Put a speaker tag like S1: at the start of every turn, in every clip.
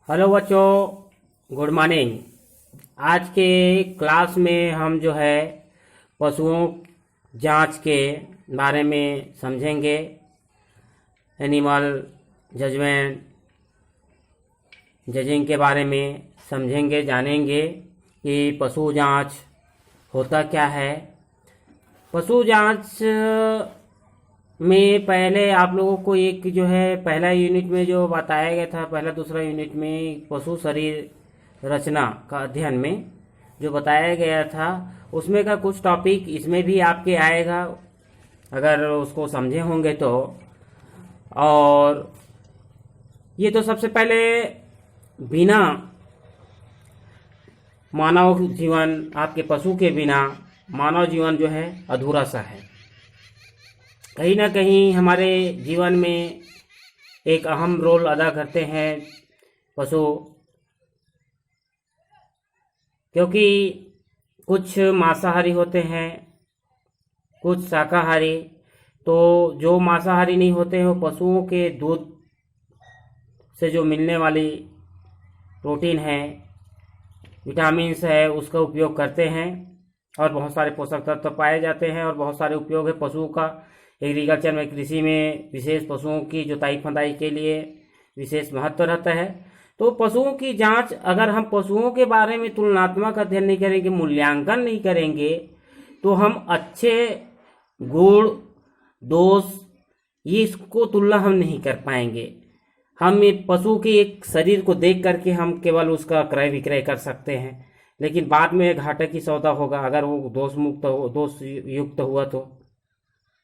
S1: Hello बच्चों, good morning. आज के क्लास में हम जो है पशुओं जांच के बारे में समझेंगे। एनिमल जजमेंट जजिंग के बारे में समझेंगे, जानेंगे कि पशु जांच होता क्या है। पशु जांच में पहले आप लोगों को एक जो है पहला यूनिट में जो बताया गया था, पहला दूसरा यूनिट में पशु शरीर रचना का अध्ययन में जो बताया गया था, उसमें का कुछ टॉपिक इसमें भी आपके आएगा अगर उसको समझे होंगे तो। और ये तो सबसे पहले बिना मानव जीवन, आपके पशु के बिना मानव जीवन जो है अधूरा सा है। कहीं ना कहीं हमारे जीवन में एक अहम रोल अदा करते हैं पशु, क्योंकि कुछ मांसाहारी होते हैं, कुछ शाकाहारी। तो जो मांसाहारी नहीं होते हैं वो पशुओं के दूध से जो मिलने वाली प्रोटीन है, विटामिन्स है, उसका उपयोग करते हैं और बहुत सारे पोषक तत्व पाए जाते हैं और बहुत सारे उपयोग है पशुओं का। एग्रीकल्चर में, कृषि में विशेष पशुओं की जुताई फंदाई के लिए विशेष महत्व रहता है। तो पशुओं की जांच, अगर हम पशुओं के बारे में तुलनात्मक अध्ययन नहीं करेंगे, मूल्यांकन नहीं करेंगे, तो हम अच्छे गुण दोष ये इसको तुलना हम नहीं कर पाएंगे। हम एक पशु के एक शरीर को देख करके हम केवल उसका क्रय विक्रय कर सकते हैं, लेकिन बाद में घाटे की सौदा होगा अगर वो दोष युक्त हुआ तो।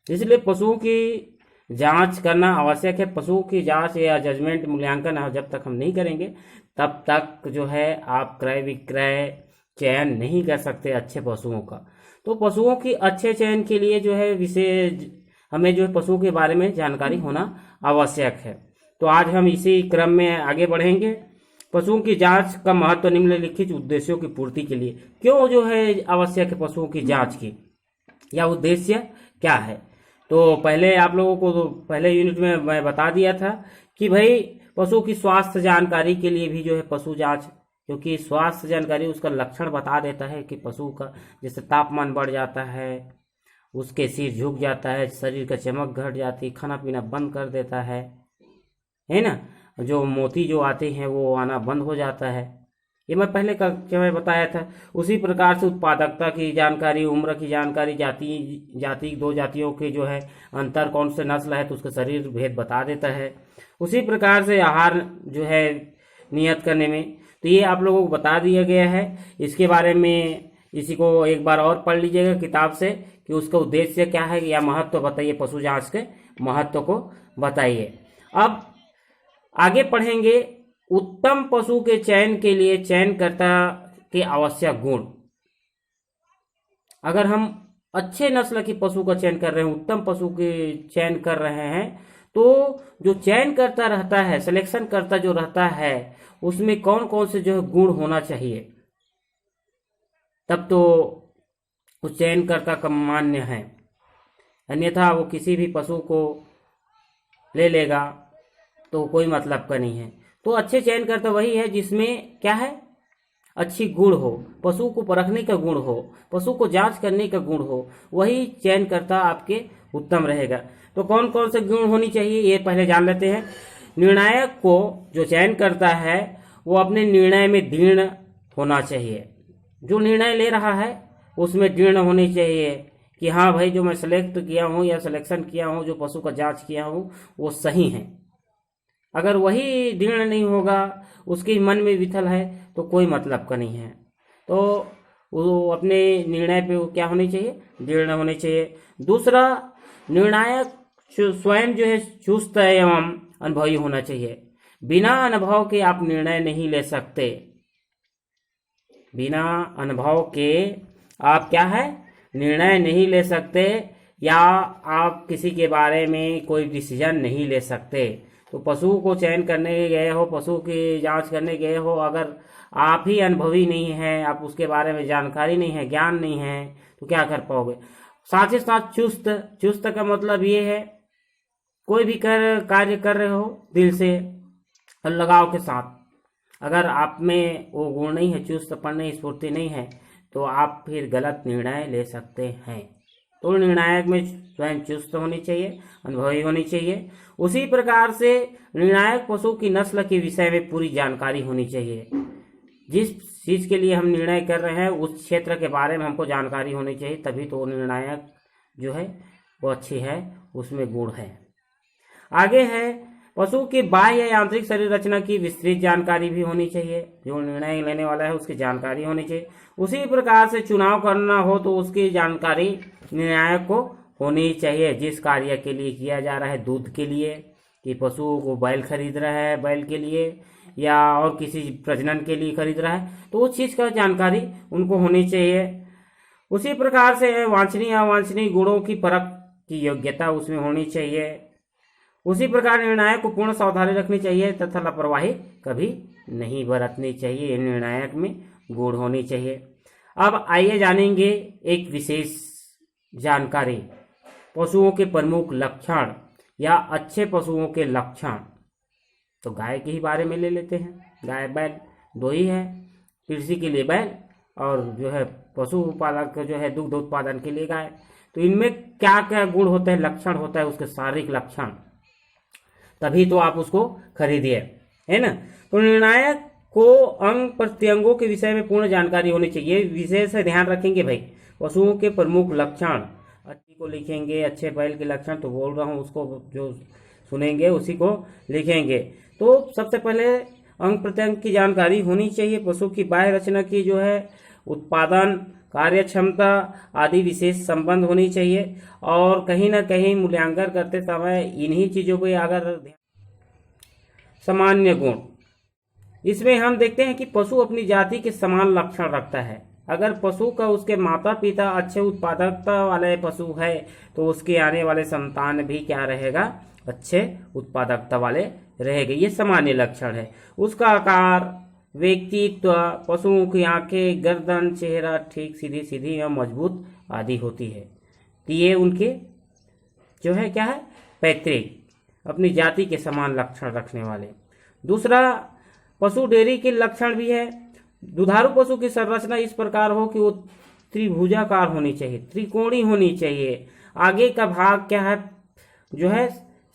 S1: इसलिए पशुओं की जांच करना आवश्यक है। पशुओं की जांच या जजमेंट, मूल्यांकन जब तक हम नहीं करेंगे तब तक जो है आप क्रय विक्रय चयन नहीं कर सकते अच्छे पशुओं का। तो पशुओं की अच्छे चयन के लिए जो है विशेष हमें जो है पशुओं के बारे में जानकारी होना आवश्यक है। तो आज हम इसी क्रम में आगे बढ़ेंगे। पशुओं की जांच का महत्व निम्नलिखित उद्देश्यों की पूर्ति के लिए क्यों जो है आवश्यक है पशुओं की जांच की, या उद्देश्य क्या है। तो पहले आप लोगों को तो पहले यूनिट में मैं बता दिया था कि भाई पशु की स्वास्थ्य जानकारी के लिए भी जो है पशु जांच, क्योंकि स्वास्थ्य जानकारी उसका लक्षण बता देता है कि पशु का जैसे तापमान बढ़ जाता है, उसके सिर झुक जाता है, शरीर का चमक घट जाती, खाना पीना बंद कर देता है ना, जो मोती जो आते हैं वो आना बंद हो जाता है। ये मैं पहले कक्षा में बताया था। उसी प्रकार से उत्पादकता की जानकारी, उम्र की जानकारी, जाति दो जातियों के जो है अंतर, कौन से नस्ल है तो उसका शरीर भेद बता देता है। उसी प्रकार से आहार जो है नियत करने में, तो ये आप लोगों को बता दिया गया है। इसके बारे में इसी को एक बार और पढ़ लीजिएगा किताब से कि उसका उद्देश्य क्या है, या महत्व बताइए, पशु जांच के महत्व को बताइए। अब आगे पढ़ेंगे उत्तम पशु के चयन के लिए चयनकर्ता के आवश्यक गुण। अगर हम अच्छे नस्ल की पशु का चयन कर रहे हैं, उत्तम पशु के चयन कर रहे हैं, तो जो चयन करता रहता है, सिलेक्शन करता जो रहता है, उसमें कौन कौन से जो है गुण होना चाहिए, तब तो उस चयनकर्ता का मान्य है। अन्यथा वो किसी भी पशु को ले लेगा तो कोई मतलब का नहीं है। तो अच्छे चयनकर्ता वही है जिसमें क्या है, अच्छी गुण हो, पशु को परखने का गुण हो, पशु को जांच करने का गुण हो, वही चयनकर्ता आपके उत्तम रहेगा। तो कौन कौन से गुण होनी चाहिए ये पहले जान लेते हैं। निर्णायक को जो चयन करता है वो अपने निर्णय में दृढ़ होना चाहिए। जो निर्णय ले रहा है उसमें दृढ़ होनी चाहिए कि हाँ भाई, जो मैं सेलेक्ट किया हूँ या सिलेक्शन किया हूँ, जो पशु का जांच किया हूँ वो सही है। अगर वही दृढ़ नहीं होगा, उसके मन में विथल है, तो कोई मतलब का नहीं है। तो वो अपने निर्णय पे वो क्या होनी चाहिए, दृढ़ होनी चाहिए। दूसरा, निर्णायक स्वयं जो है चुस्त एवं अनुभवी होना चाहिए। बिना अनुभव के आप निर्णय नहीं ले सकते। बिना अनुभव के आप क्या है, निर्णय नहीं ले सकते, या आप किसी के बारे में कोई डिसीजन नहीं ले सकते। तो पशु को चयन करने गए हो, पशु की जांच करने गए हो, अगर आप ही अनुभवी नहीं हैं, आप उसके बारे में जानकारी नहीं है, ज्ञान नहीं है, तो क्या कर पाओगे। साथ ही साथ चुस्त का मतलब ये है, कोई भी कार्य कर रहे हो दिल से और लगाव के साथ, अगर आप में वो गुण नहीं है, चुस्तपन नहीं, स्फूर्ति नहीं है, तो आप फिर गलत निर्णय ले सकते हैं। तो निर्णायक में स्वयं चुस्त होनी चाहिए, अनुभवी होनी चाहिए। उसी प्रकार से निर्णायक पशु की नस्ल के विषय में पूरी जानकारी होनी चाहिए। जिस चीज के लिए हम निर्णय कर रहे हैं उस क्षेत्र के बारे में हमको जानकारी होनी चाहिए, तभी तो वो निर्णायक जो है वो अच्छी है, उसमें गुण है। आगे है पशु की बाह्य या आंतरिक शरीर रचना की विस्तृत जानकारी भी होनी चाहिए। जो निर्णय लेने वाला है उसकी जानकारी होनी चाहिए। उसी प्रकार से चुनाव करना हो तो उसकी जानकारी निर्णायक को होनी चाहिए। जिस कार्य के लिए किया जा रहा है, दूध के लिए कि पशुओं को बैल खरीद रहा है, बैल के लिए या और किसी प्रजनन के लिए खरीद रहा है, तो उस चीज का जानकारी उनको होनी चाहिए। उसी प्रकार से वांछनीय अवांछनीय गुणों की परख की योग्यता उसमें होनी चाहिए। उसी प्रकार निर्णायक को पूर्ण सावधानी रखनी चाहिए तथा लापरवाही कभी नहीं बरतनी चाहिए। निर्णायक में गुण होनी चाहिए। अब आइए जानेंगे एक विशेष जानकारी, पशुओं के प्रमुख लक्षण या अच्छे पशुओं के लक्षण। तो गाय के ही बारे में ले लेते हैं। गाय बैल दो ही है, कृषि के लिए बैल और जो है पशु पालक जो है दुग्ध उत्पादन के लिए गाय। तो इनमें क्या क्या गुण होते हैं, लक्षण होता है, उसके शारीरिक लक्षण, तभी तो आप उसको खरीदिए, है ना। तो निर्णायक को अंग प्रत्यंगों के विषय में पूर्ण जानकारी होनी चाहिए। विशेष ध्यान रखेंगे भाई, पशुओं के प्रमुख लक्षण अच्छी को लिखेंगे, अच्छे बैल के लक्षण तो बोल रहा हूँ, उसको जो सुनेंगे उसी को लिखेंगे। तो सबसे पहले अंग प्रत्यंग की जानकारी होनी चाहिए। पशु की बाह्य रचना की जो है उत्पादन, कार्य क्षमता आदि विशेष संबंध होनी चाहिए। और कहीं ना कहीं मूल्यांकन करते समय इन्हीं चीजों को अगर सामान्य गुण, इसमें हम देखते हैं कि पशु अपनी जाति के समान लक्षण रखता है। अगर पशु का उसके माता पिता अच्छे उत्पादकता वाले पशु है तो उसके आने वाले संतान भी क्या रहेगा, अच्छे उत्पादकता वाले रहेंगे। ये सामान्य लक्षण है। उसका आकार, व्यक्तित्व, पशुओं की आंखें, गर्दन, चेहरा ठीक सीधी सीधी या मजबूत आदि होती है। तो ये उनके जो है क्या है, पैतृक अपनी जाति के समान लक्षण रखने वाले। दूसरा, पशु डेयरी के लक्षण भी है। दुधारू पशु की संरचना इस प्रकार हो कि वो त्रिभुजाकार होनी चाहिए, त्रिकोणी होनी चाहिए। आगे का भाग क्या है, जो है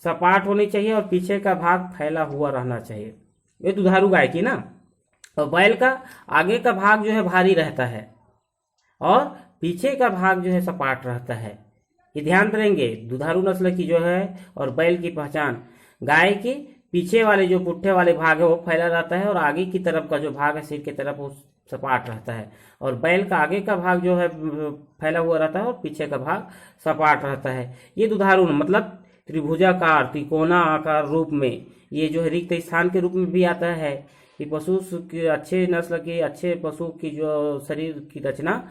S1: सपाट होनी चाहिए और पीछे का भाग फैला हुआ रहना चाहिए। ये दुधारू गाय की ना। और बैल का आगे का भाग जो है भारी रहता है और पीछे का भाग जो है सपाट रहता है। ये ध्यान देंगे। दुधारू नस्ल की जो है और बैल की पहचान, गाय की पीछे वाले जो पुट्ठे वाले भाग है वो फैला रहता है और आगे की तरफ का जो भाग है सिर की तरफ वो सपाट रहता है। और बैल का आगे का भाग जो है फैला हुआ रहता है और पीछे का भाग सपाट रहता है। ये दुधारू मतलब त्रिभुजाकार, त्रिकोणा आकार रूप में, ये जो है रिक्त स्थान के रूप में भी आता है कि पशु की अच्छे नस्ल के अच्छे पशु की जो शरीर की रचना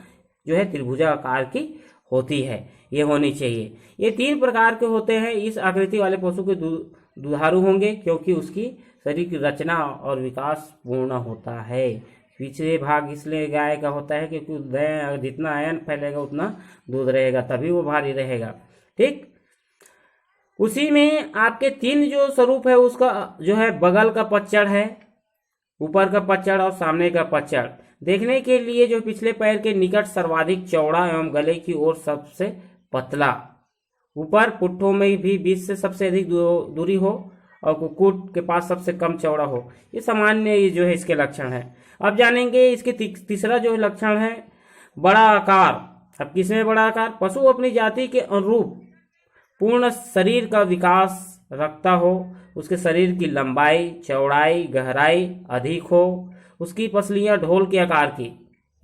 S1: जो है त्रिभुजाकार की होती है, ये होनी चाहिए। ये 3 प्रकार के होते हैं। इस आकृति वाले पशु के दुधारू होंगे क्योंकि उसकी शरीर की रचना और विकास पूर्ण होता है। पिछले भाग इसलिए गाय का होता है क्योंकि जितना आयन फैलेगा उतना दूध रहेगा, तभी वो भारी रहेगा। ठीक, उसी में आपके 3 जो स्वरूप है उसका जो है बगल का पच्चड़ है, ऊपर का पच्चड़ और सामने का पच्चड़। देखने के लिए जो पिछले पैर के निकट सर्वाधिक चौड़ा एवं गले की ओर सबसे पतला, ऊपर पुट्ठों में भी बीच से सबसे अधिक दूरी हो और कुक्कुट के पास सबसे कम चौड़ा हो। ये सामान्य जो है इसके लक्षण है। अब जानेंगे इसके तीसरा जो लक्षण है बड़ा आकार। अब किसमें बड़ा आकार, पशु अपनी जाति के अनुरूप पूर्ण शरीर का विकास रखता हो, उसके शरीर की लंबाई, चौड़ाई, गहराई अधिक हो, उसकी पसलियां ढोल के आकार की।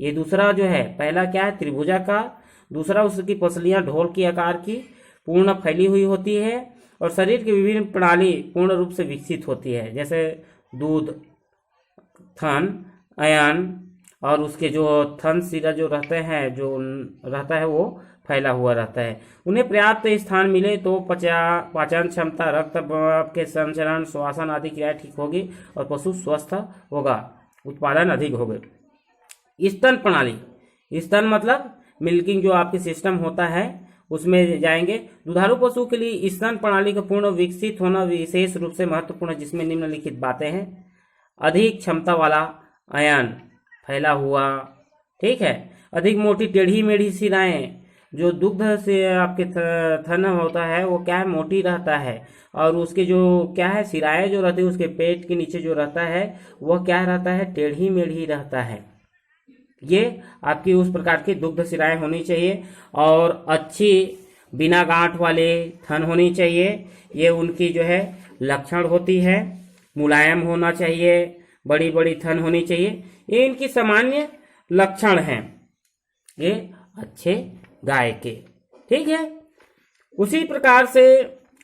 S1: ये दूसरा जो है, पहला क्या है त्रिभुजाकार, दूसरा उसकी पसलियां ढोल के आकार की पूर्ण फैली हुई होती है और शरीर की विभिन्न प्रणाली पूर्ण रूप से विकसित होती है, जैसे दूध, थन, अयन और उसके जो थन सिरा जो रहते हैं, जो रहता है वो फैला हुआ रहता है। उन्हें पर्याप्त स्थान मिले तो पाचन क्षमता, रक्त के संचरण, श्वसन आदि क्रियाएं ठीक होगी और पशु स्वस्थ होगा, उत्पादन अधिक होगा। स्तन प्रणाली, स्तन मतलब मिल्किंग जो आपके सिस्टम होता है उसमें जाएंगे। दुधारू पशु के लिए स्तन प्रणाली का पूर्ण विकसित होना विशेष रूप से महत्वपूर्ण है, जिसमें निम्नलिखित बातें हैं। अधिक क्षमता वाला आयन फैला हुआ, ठीक है। अधिक मोटी टेढ़ी मेढ़ी सिराएं, जो दुग्ध से आपके थन होता है वो क्या है, मोटी रहता है, और उसके जो क्या है सिराएं जो रहती है उसके पेट के नीचे जो रहता है वह क्या रहता है, टेढ़ी मेढ़ी रहता है। ये आपकी उस प्रकार की दुग्ध सिराएं होनी चाहिए, और अच्छी बिना गांठ वाले थन होनी चाहिए। ये उनकी जो है लक्षण होती है। मुलायम होना चाहिए, बड़ी बड़ी थन होनी चाहिए, ये इनकी सामान्य लक्षण हैं, ये अच्छे गाय के, ठीक है। उसी प्रकार से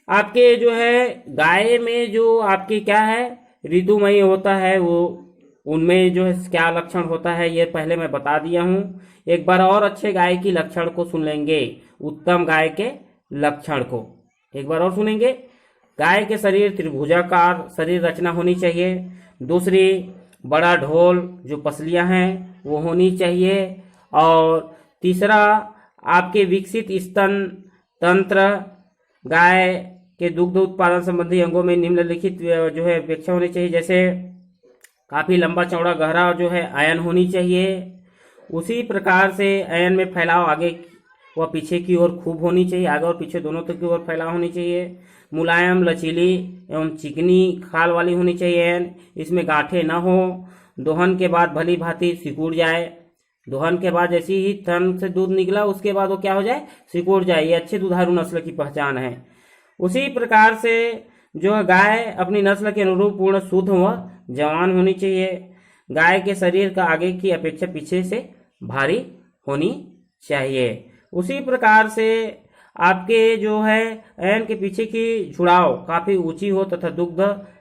S1: आपके जो है गाय में जो आपकी क्या है ऋतुमयी होता है, वो उनमें जो है क्या लक्षण होता है ये पहले मैं बता दिया हूं। एक बार और अच्छे गाय की लक्षण को सुन लेंगे, उत्तम गाय के लक्षण को एक बार और सुनेंगे। गाय के शरीर त्रिभुजाकार शरीर रचना होनी चाहिए। दूसरी, बड़ा ढोल जो पसलियां हैं वो होनी चाहिए। और तीसरा, आपके विकसित स्तन तंत्र। गाय के दुग्ध उत्पादन संबंधी अंगों में निम्नलिखित जो है अपेक्षा होनी चाहिए, जैसे काफी लंबा चौड़ा गहरा जो है आयन होनी चाहिए। उसी प्रकार से आयन में फैलाव आगे व पीछे की ओर खूब होनी चाहिए, आगे और पीछे दोनों तरफ की ओर फैलाव होनी चाहिए। मुलायम, लचीली एवं चिकनी खाल वाली होनी चाहिए, इसमें गांठें न हो। दोहन के बाद भली भांति सिकुड़ जाए। दोहन के बाद जैसे ही थन से दूध निकला उसके बाद वो क्या हो जाए, सिकुड़ जाए। ये अच्छे दुधारू नस्ल की पहचान है। उसी प्रकार से जो गाय अपनी नस्ल के अनुरूप पूर्ण शुद्ध व जवान होनी चाहिए। गाय के शरीर का आगे की अपेक्षा पीछे से भारी होनी चाहिए। उसी प्रकार से आपके जो है ऐन के पीछे की जुड़ाव काफी ऊंची हो तथा दुग्ध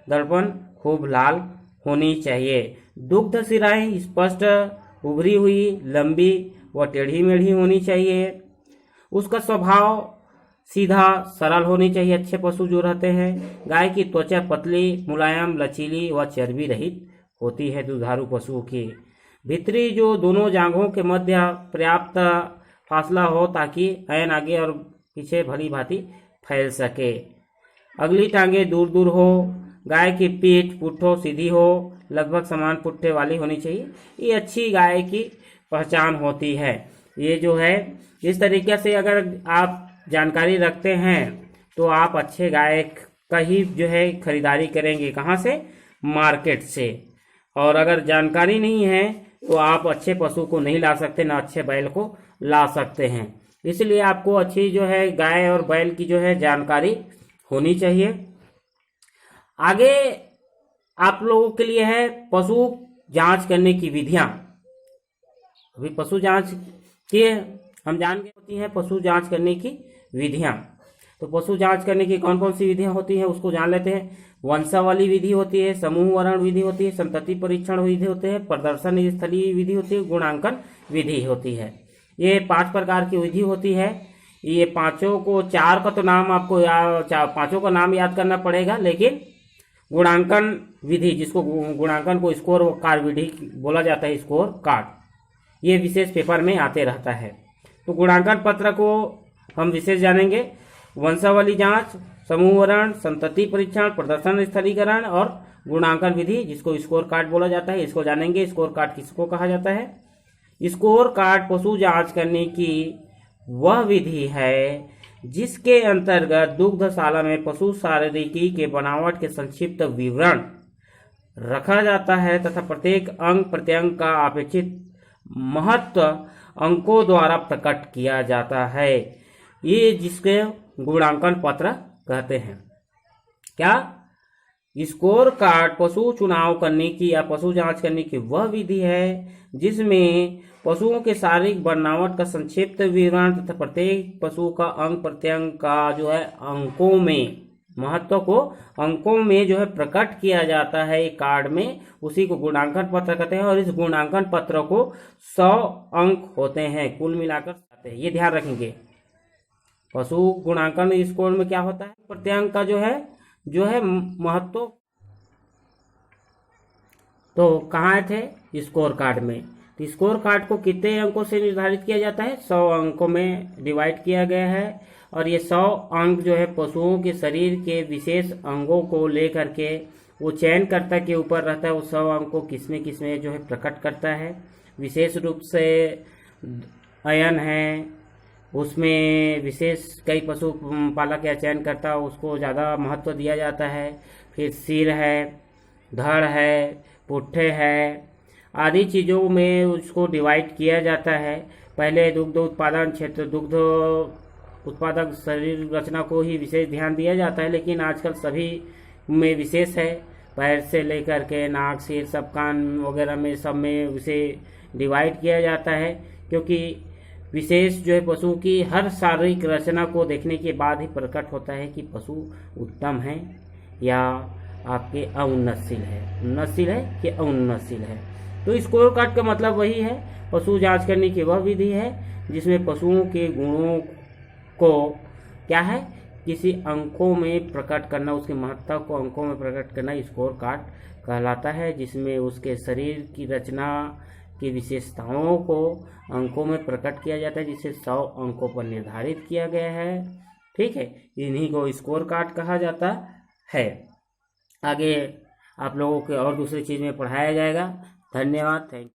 S1: दर्पण खूब लाल होनी चाहिए। दुग्ध सिराएं स्पष्ट उभरी हुई, लंबी व टेढ़ी मेढ़ी होनी चाहिए। उसका स्वभाव सीधा सरल होनी चाहिए। अच्छे पशु जो रहते हैं, गाय की त्वचा पतली, मुलायम, लचीली व चर्बी रहित होती है। दुधारू पशुओं की भीतरी जो दोनों जांघों के मध्य पर्याप्त फासला हो ताकि ऐन आगे और पीछे भली भांति फैल सके। अगली टांगे दूर दूर हो। गाय की पीठ पुट्ठो सीधी हो, लगभग समान पुट्ठे वाली होनी चाहिए। ये अच्छी गाय की पहचान होती है। ये जो है इस तरीके से अगर आप जानकारी रखते हैं तो आप अच्छे गाय का ही जो है खरीदारी करेंगे। कहाँ से? मार्केट से। और अगर जानकारी नहीं है तो आप अच्छे पशु को नहीं ला सकते, ना अच्छे बैल को ला सकते हैं। इसलिए आपको अच्छी जो है गाय और बैल की जो है जानकारी होनी चाहिए। आगे आप लोगों के लिए है पशु जांच करने की विधियां। अभी पशु जांच की हम जान गए होती है पशु जांच करने की विधियां। तो पशु जांच करने की कौन कौन सी विधियां होती हैं उसको जान लेते हैं। वंशावली विधि होती है, समूह वर्ण विधि होती है, संतति परीक्षण विधि होती है, प्रदर्शन स्थलीय विधि होती है, गुणांकन विधि होती है। ये 5 प्रकार की विधि होती है। ये पांचों को, 4 का तो नाम आपको पांचों का नाम याद करना पड़ेगा, लेकिन गुणांकन विधि, जिसको गुणांकन को स्कोर कार्ड विधि बोला जाता है, स्कोर कार्ड, ये विशेष पेपर में आते रहता है। तो गुणांकन पत्र को हम विशेष जानेंगे। वंशावली जांच, समूह वर्ण, संतति परीक्षण, प्रदर्शन स्थलीकरण और गुणांकन विधि, जिसको स्कोर कार्ड बोला जाता है, इसको जानेंगे। स्कोर कार्ड किसको कहा जाता है? स्कोर कार्ड पशु जांच करने की वह विधि है जिसके अंतर्गत दुग्धशाला में पशु शारीरिकी के बनावट के संक्षिप्त विवरण रखा जाता है तथा प्रत्येक अंग प्रत्यंग का अपेक्षित महत्व अंकों द्वारा प्रकट किया जाता है। ये जिसके गुणांकन पत्र कहते हैं। क्या? स्कोर कार्ड पशु चुनाव करने की या पशु जांच करने की वह विधि है जिसमें पशुओं के शारीरिक बनावट का संक्षिप्त विवरण तथा प्रत्येक पशु का अंग प्रत्यंग का जो है अंकों में, महत्व को अंकों में जो है प्रकट किया जाता है एक कार्ड में, उसी को गुणांकन पत्र कहते हैं। और इस गुणांकन पत्र को 100 अंक होते हैं, कुल मिलाकर आते हैं। ये ध्यान रखेंगे। पशु गुणांकन स्कोर में क्या होता है? प्रत्यंग का जो है महत्व। तो कहाँ थे? स्कोर कार्ड में। तो स्कोर कार्ड को कितने अंकों से निर्धारित किया जाता है? 100 अंकों में डिवाइड किया गया है। और ये 100 अंक जो है पशुओं के शरीर के विशेष अंगों को लेकर के वो चयनकर्ता के ऊपर रहता है, वो 100 अंक को किसमें जो है प्रकट करता है। विशेष रूप से अयन है, उसमें विशेष कई पशु पालक या चयनकर्ता उसको ज़्यादा महत्व दिया जाता है। फिर सिर है, धड़ है, पुट्ठे है, आदि चीज़ों में उसको डिवाइड किया जाता है। पहले दुग्ध उत्पादन क्षेत्र, दुग्ध उत्पादक शरीर रचना को ही विशेष ध्यान दिया जाता है, लेकिन आजकल सभी में विशेष है। पैर से लेकर के नाक, सिर, सब कान वगैरह में सब में उसे डिवाइड किया जाता है, क्योंकि विशेष जो है पशु की हर शारीरिक रचना को देखने के बाद ही प्रकट होता है कि पशु उत्तम है या आपके अउन्नतशील है, उन्नतशील है कि अउन्नतशील है। तो स्कोर कार्ड का मतलब वही है, पशु जांच करने की वह विधि है जिसमें पशुओं के गुणों को क्या है, किसी अंकों में प्रकट करना, उसके महत्ता को अंकों में प्रकट करना स्कोर कार्ड कहलाता है, जिसमें उसके शरीर की रचना की विशेषताओं को अंकों में प्रकट किया जाता है, जिसे 100 अंकों पर निर्धारित किया गया है। ठीक है, इन्हीं को स्कोर कार्ड कहा जाता है। आगे आप लोगों के और दूसरी चीज़ में पढ़ाया जाएगा। धन्यवाद, थैंक यू।